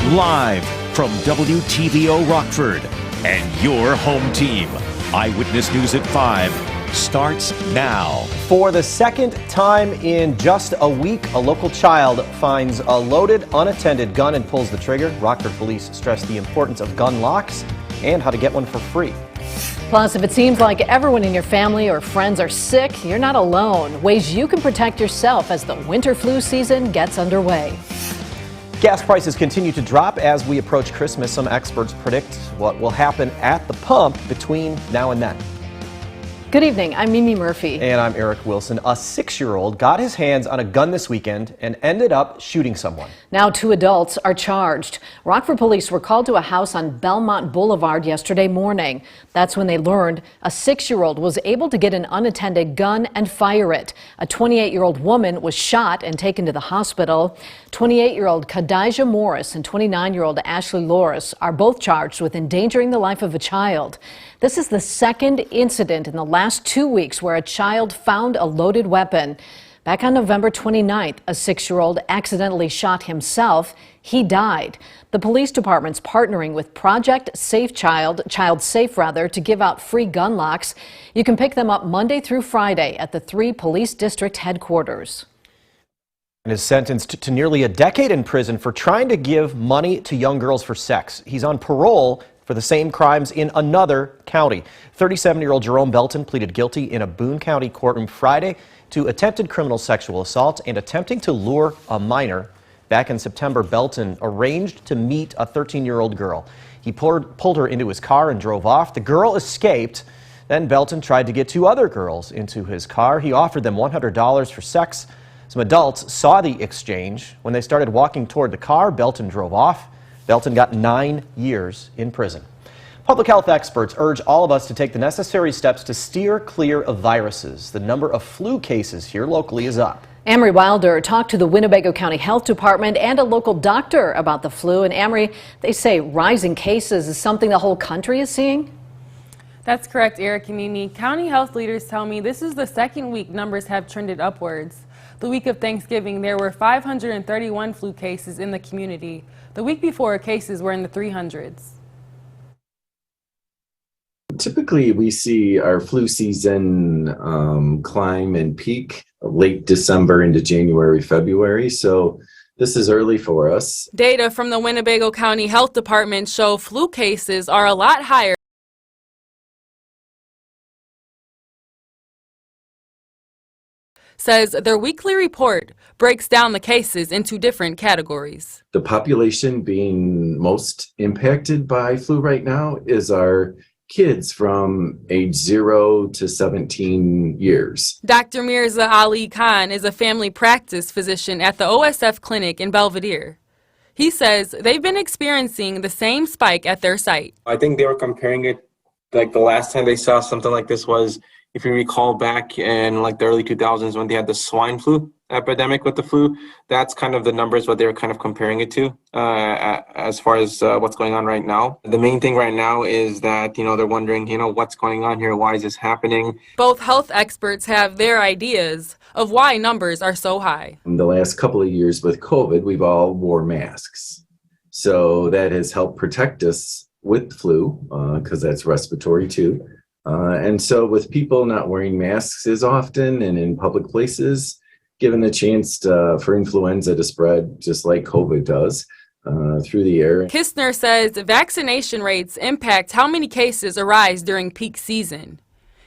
Live from WTVO Rockford and your home team. Eyewitness News at 5 starts now. For the second time in just a week, a local child finds a loaded, unattended gun and pulls the trigger. Rockford police stress the importance of gun locks and how to get one for free. Plus, if it seems like everyone in your family or friends are sick, you're not alone. Ways you can protect yourself as the winter flu season gets underway. Gas prices continue to drop as we approach Christmas. Some experts predict what will happen at the pump between now and then. Good evening, I'm Mimi Murphy. And I'm Eric Wilson. A 6-year-old got his hands on a gun this weekend and ended up shooting someone. Now 2 adults are charged. Rockford police were called to a house on Belmont Boulevard yesterday morning. That's when they learned a 6-year-old was able to get an unattended gun and fire it. A 28-year-old woman was shot and taken to the hospital. 28-year-old Kadijah Morris and 29-year-old Ashley Loris are both charged with endangering the life of a child. This is the second incident in the last 2 weeks where a child found a loaded weapon. Back on November 29th, a 6-year-old accidentally shot himself. He died. The police department's partnering with Project Safe Child Safe to give out free gun locks. You can pick them up Monday through Friday at the 3 police district headquarters. And is sentenced to nearly a decade in prison for trying to give money to young girls for sex. He's on parole for the same crimes in another county. 37-year-old Jerome Belton pleaded guilty in a Boone County courtroom Friday to attempted criminal sexual assault and attempting to lure a minor. Back in September, Belton arranged to meet a 13-year-old girl. He pulled her into his car and drove off. The girl escaped. Then Belton tried to get 2 other girls into his car. He offered them $100 for sex. Some adults saw the exchange. When they started walking toward the car, Belton drove off. Belton got 9 years in prison. Public health experts urge all of us to take the necessary steps to steer clear of viruses. The number of flu cases here locally is up. Amory Wilder talked to the Winnebago County Health Department and a local doctor about the flu. And Amory, they say rising cases is something the whole country is seeing? That's correct, Eric and Mimi. County health leaders tell me this is the second week numbers have trended upwards. The week of Thanksgiving, there were 531 flu cases in the community. The week before, cases were in the 300s. Typically, we see our flu season climb and peak late December into January, February. So this is early for us. Data from the Winnebago County Health Department show flu cases are a lot higher. Says their weekly report breaks down the cases into different categories. The population being most impacted by flu right now is our kids from age 0 to 17 years. Dr. Mirza Ali Khan is a family practice physician at the OSF clinic in Belvidere. He says they've been experiencing the same spike at their site. I think they were comparing it like the last time they saw something like this was, if you recall, back in like the early 2000s when they had the swine flu epidemic with the flu. That's kind of the numbers what they were kind of comparing it to as far as what's going on right now. The main thing right now is that, they're wondering, what's going on here? Why is this happening? Both health experts have their ideas of why numbers are so high. In the last couple of years with COVID, we've all wore masks. So that has helped protect us with flu because that's respiratory too. And so with people not wearing masks as often and in public places, given the chance for influenza to spread just like COVID does through the air. Kistner says vaccination rates impact how many cases arise during peak season.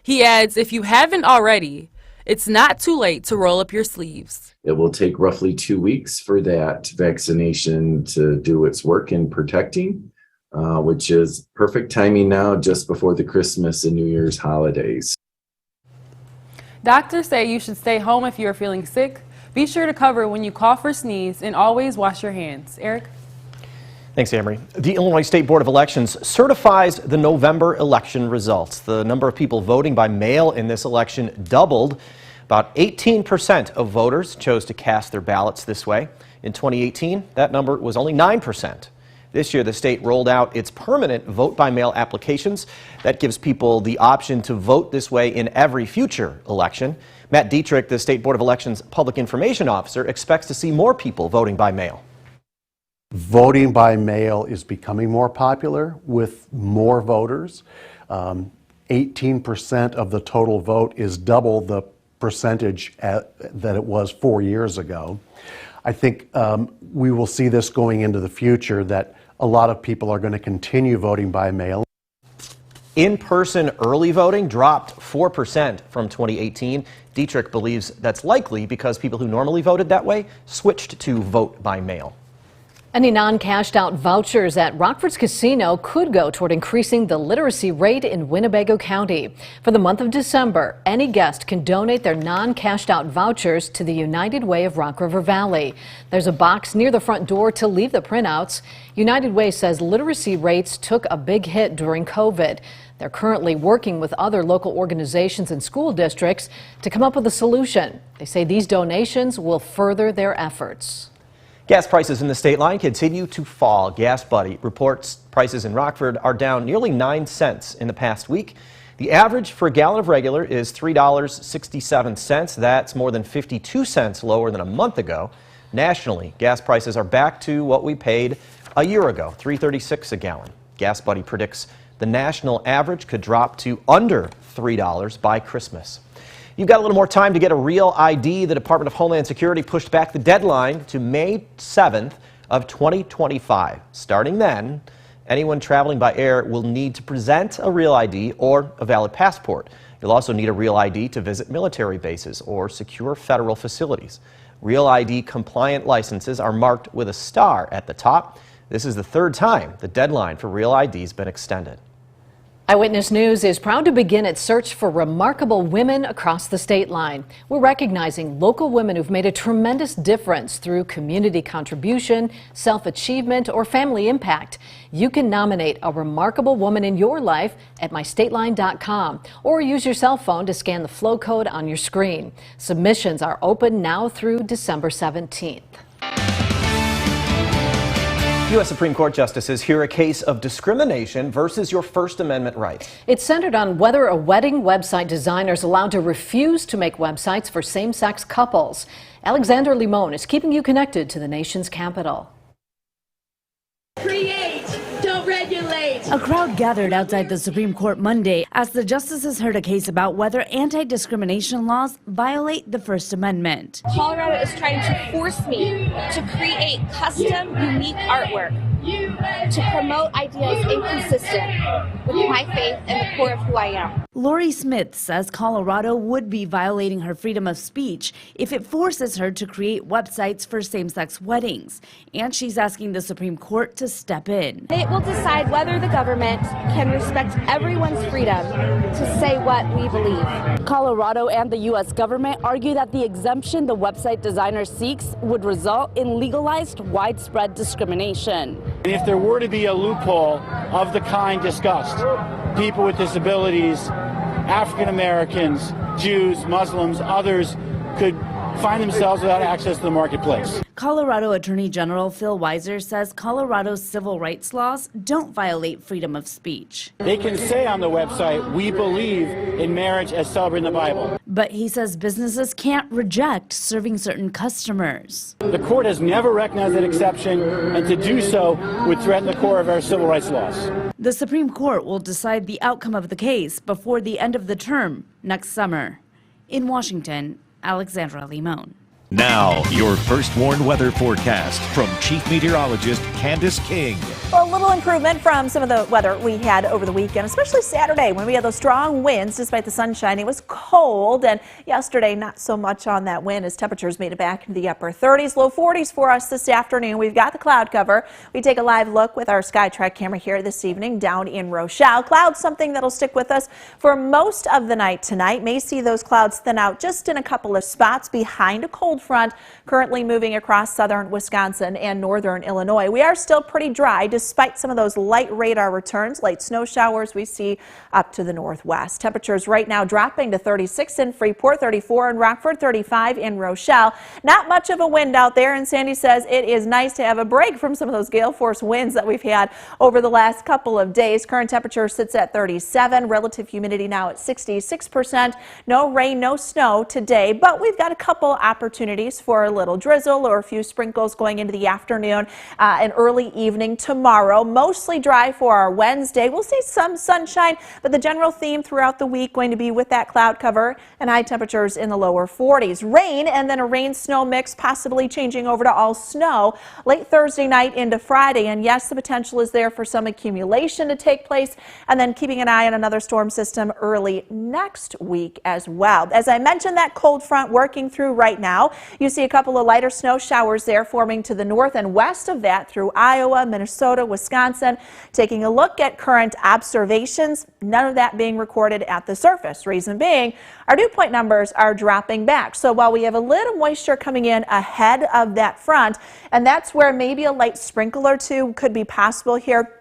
He adds, if you haven't already, it's not too late to roll up your sleeves. It will take roughly 2 weeks for that vaccination to do its work in protecting. Which is perfect timing now just before the Christmas and New Year's holidays. Doctors say you should stay home if you are feeling sick. Be sure to cover when you cough or sneeze and always wash your hands. Eric? Thanks, Amory. The Illinois State Board of Elections certifies the November election results. The number of people voting by mail in this election doubled. About 18% of voters chose to cast their ballots this way. In 2018, that number was only 9%. This year, the state rolled out its permanent vote-by-mail applications. That gives people the option to vote this way in every future election. Matt Dietrich, the State Board of Elections Public Information Officer, expects to see more people voting by mail. Voting by mail is becoming more popular with more voters. 18% of the total vote is double the percentage that it was 4 years ago. I think we will see this going into the future, that a lot of people are going to continue voting by mail. In-person early voting dropped 4% from 2018. Dietrich believes that's likely because people who normally voted that way switched to vote by mail. Any non-cashed out vouchers at Rockford's casino could go toward increasing the literacy rate in Winnebago County. For the month of December, any guest can donate their non-cashed out vouchers to the United Way of Rock River Valley. There's a box near the front door to leave the printouts. United Way says literacy rates took a big hit during COVID. They're currently working with other local organizations and school districts to come up with a solution. They say these donations will further their efforts. Gas prices in the state line continue to fall. Gas Buddy reports prices in Rockford are down nearly 9 cents in the past week. The average for a gallon of regular is $3.67. That's more than 52 cents lower than a month ago. Nationally, gas prices are back to what we paid a year ago, $3.36 a gallon. Gas Buddy predicts the national average could drop to under $3 by Christmas. You've got a little more time to get a real ID. The Department of Homeland Security pushed back the deadline to May 7th of 2025. Starting then, anyone traveling by air will need to present a real ID or a valid passport. You'll also need a real ID to visit military bases or secure federal facilities. Real ID compliant licenses are marked with a star at the top. This is the third time the deadline for real ID has been extended. Eyewitness News is proud to begin its search for remarkable women across the state line. We're recognizing local women who've made a tremendous difference through community contribution, self-achievement, or family impact. You can nominate a remarkable woman in your life at mystateline.com or use your cell phone to scan the flow code on your screen. Submissions are open now through December 17th. U.S. Supreme Court justices hear a case of discrimination versus your First Amendment rights. It's centered on whether a wedding website designer is allowed to refuse to make websites for same-sex couples. Alexander Limon is keeping you connected to the nation's capital. Create, don't regulate. A crowd gathered outside the Supreme Court Monday as the justices heard a case about whether anti-discrimination laws violate the First Amendment. Colorado is trying to force me to create custom, unique artwork to promote ideas inconsistent with my faith and the core of who I am. Lori Smith says Colorado would be violating her freedom of speech if it forces her to create websites for same-sex weddings. And she's asking the Supreme Court to step in. It will decide whether the government can respect everyone's freedom to say what we believe. Colorado and the U.S. government argue that the exemption the website designer seeks would result in legalized widespread discrimination. And if there were to be a loophole of the kind discussed, people with disabilities, African Americans, Jews, Muslims, others could find themselves without access to the marketplace. Colorado Attorney General Phil Weiser says Colorado's civil rights laws don't violate freedom of speech. They can say on the website, we believe in marriage as celebrated in the Bible. But he says businesses can't reject serving certain customers. The court has never recognized that exception, and to do so would threaten the core of our civil rights laws. The Supreme Court will decide the outcome of the case before the end of the term next summer. In Washington, Alexandra Limon. Now, your first warned weather forecast from Chief Meteorologist Candace King. Well, a little improvement from some of the weather we had over the weekend, especially Saturday when we had those strong winds despite the sunshine. It was cold, and yesterday not so much on that wind as temperatures made it back into the upper 30s, low 40s for us this afternoon. We've got the cloud cover. We take a live look with our SkyTrack camera here this evening down in Rochelle. Clouds, something that'll stick with us for most of the night tonight. May see those clouds thin out just in a couple of spots behind a cold front currently moving across southern Wisconsin and northern Illinois. We are still pretty dry despite some of those light radar returns. Light snow showers we see up to the northwest. Temperatures right now dropping to 36 in Freeport, 34 in Rockford, 35 in Rochelle. Not much of a wind out there, and Sandy says it is nice to have a break from some of those gale force winds that we've had over the last couple of days. Current temperature sits at 37, relative humidity now at 66%. No rain, no snow today, but we've got a couple opportunities for a little drizzle or a few sprinkles going into the afternoon and early evening tomorrow. Mostly dry for our Wednesday. We'll see some sunshine, but the general theme throughout the week going to be with that cloud cover and high temperatures in the lower 40s. Rain and then a rain-snow mix, possibly changing over to all snow late Thursday night into Friday. And yes, the potential is there for some accumulation to take place, and then keeping an eye on another storm system early next week as well. As I mentioned, that cold front working through right now. You see a couple of lighter snow showers there forming to the north and west of that through Iowa, Minnesota, Wisconsin. Taking a look at current observations, none of that being recorded at the surface. Reason being, our dew point numbers are dropping back. So while we have a little moisture coming in ahead of that front, and that's where maybe a light sprinkle or two could be possible here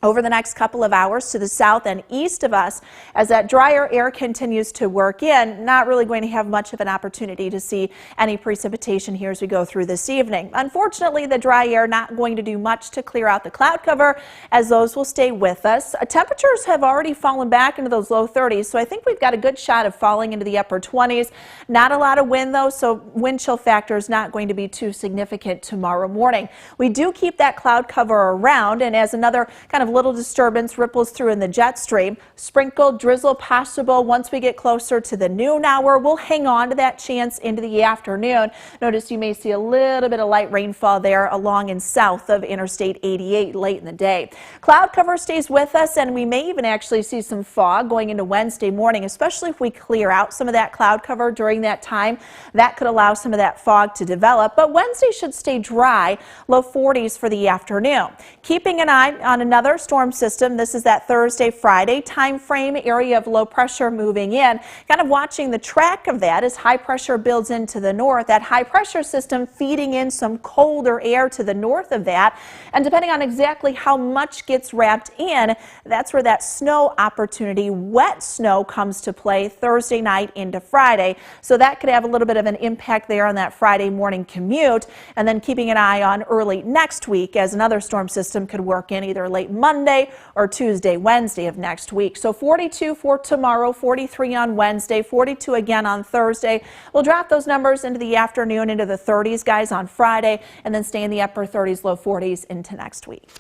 over the next couple of hours to the south and east of us. As that drier air continues to work in, not really going to have much of an opportunity to see any precipitation here as we go through this evening. Unfortunately, the dry air not going to do much to clear out the cloud cover, as those will stay with us. Temperatures have already fallen back into those low 30s, so I think we've got a good shot of falling into the upper 20s. Not a lot of wind though, so wind chill factor is not going to be too significant tomorrow morning. We do keep that cloud cover around, and as another kind of little disturbance ripples through in the jet stream, sprinkle, drizzle possible once we get closer to the noon hour. We'll hang on to that chance into the afternoon. Notice you may see a little bit of light rainfall there along and south of Interstate 88 late in the day. Cloud cover stays with us, and we may even actually see some fog going into Wednesday morning, especially if we clear out some of that cloud cover during that time. That could allow some of that fog to develop, but Wednesday should stay dry, low 40s for the afternoon. Keeping an eye on another storm system. This is that Thursday, Friday time frame, area of low pressure moving in. Kind of watching the track of that as high pressure builds into the north. That high pressure system feeding in some colder air to the north of that. And depending on exactly how much gets wrapped in, that's where that snow opportunity, wet snow, comes to play Thursday night into Friday. So that could have a little bit of an impact there on that Friday morning commute. And then keeping an eye on early next week as another storm system could work in either late Monday or Tuesday, Wednesday of next week. So 42 for tomorrow, 43 on Wednesday, 42 again on Thursday. We'll drop those numbers into the afternoon into the 30s, guys, on Friday, and then stay in the upper 30s, low 40s into next week.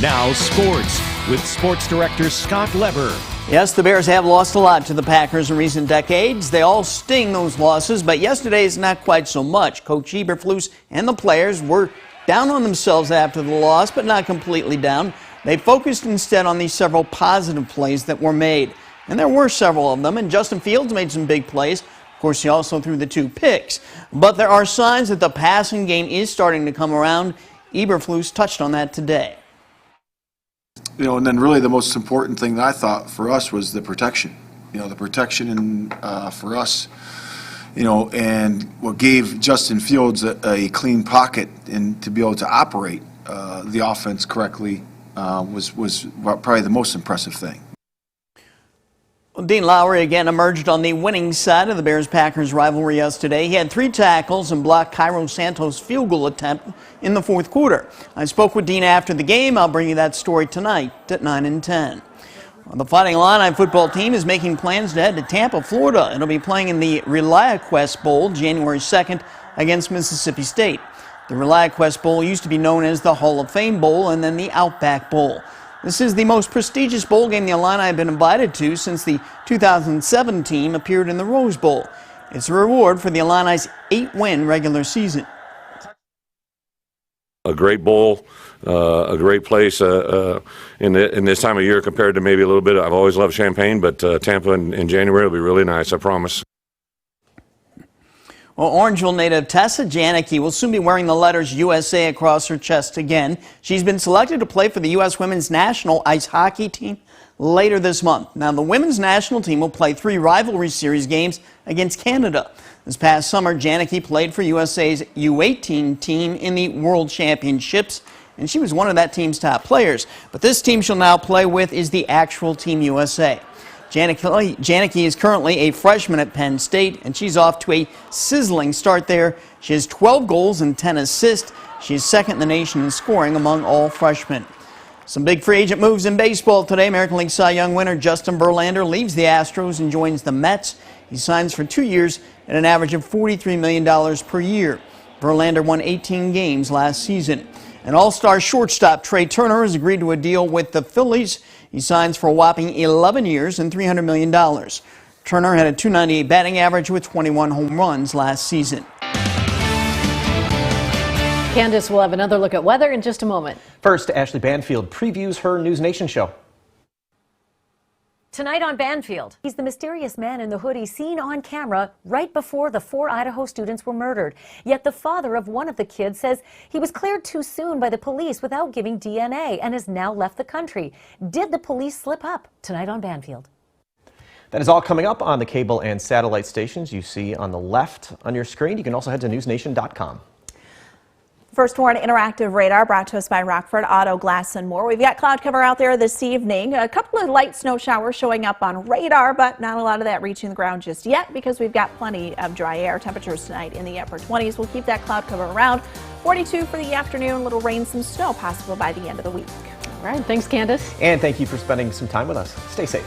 Now sports with sports director Scott Leber. Yes, the Bears have lost a lot to the Packers in recent decades. They all sting, those losses, but yesterday's not quite so much. Coach Eberflus and the players were down on themselves after the loss, but not completely down. They focused instead on these several positive plays that were made. And there were several of them, and Justin Fields made some big plays. Of course, he also threw the 2 picks. But there are signs that the passing game is starting to come around. Eberflus touched on that today. You know, and then really the most important thing that I thought for us was the protection. You know, the protection for us, you know, and what gave Justin Fields a clean pocket and to be able to operate the offense correctly was probably the most impressive thing. Well, Dean Lowry again emerged on the winning side of the Bears-Packers rivalry yesterday. He had 3 tackles and blocked Cairo Santos' field goal attempt in the 4th quarter. I spoke with Dean after the game. I'll bring you that story tonight at 9 and 10. Well, the Fighting Illini football team is making plans to head to Tampa, Florida. It'll be playing in the ReliaQuest Bowl January 2nd against Mississippi State. The ReliaQuest Bowl used to be known as the Hall of Fame Bowl and then the Outback Bowl. This is the most prestigious bowl game the Illini have been invited to since the 2007 team appeared in the Rose Bowl. It's a reward for the Illini's 8-win regular season. A great bowl, a great place in this time of year compared to maybe a little bit. I've always loved Champaign, but Tampa in January will be really nice, I promise. Well, Orangeville native Tessa Janicki will soon be wearing the letters USA across her chest again. She's been selected to play for the U.S. women's national ice hockey team later this month. Now, the women's national team will play 3 rivalry series games against Canada. This past summer, Janicki played for USA's U18 team in the World Championships, and she was one of that team's top players. But this team she'll now play with is the actual Team USA. Janicki is currently a freshman at Penn State, and she's off to a sizzling start there. She has 12 goals and 10 assists. She is second in the nation in scoring among all freshmen. Some big free agent moves in baseball today. American League Cy Young winner Justin Verlander leaves the Astros and joins the Mets. He signs for 2 years at an average of $43 million per year. Verlander won 18 games last season. An all-star shortstop Trey Turner has agreed to a deal with the Phillies. He signs for a whopping 11 years and $300 million. Turner had a .298 batting average with 21 home runs last season. Candace will have another look at weather in just a moment. First, Ashley Banfield previews her News Nation show. Tonight on Banfield, he's the mysterious man in the hoodie seen on camera right before the 4 Idaho students were murdered. Yet the father of one of the kids says he was cleared too soon by the police without giving DNA and has now left the country. Did the police slip up? Tonight on Banfield. That is all coming up on the cable and satellite stations you see on the left on your screen. You can also head to newsnation.com. First Warn Interactive Radar brought to us by Rockford Auto Glass and More. We've got cloud cover out there this evening. A couple of light snow showers showing up on radar, but not a lot of that reaching the ground just yet because we've got plenty of dry air. Temperatures tonight in the upper 20s. We'll keep that cloud cover around. 42 for the afternoon. Little rain, some snow possible by the end of the week. All right. Thanks, Candace. And thank you for spending some time with us. Stay safe.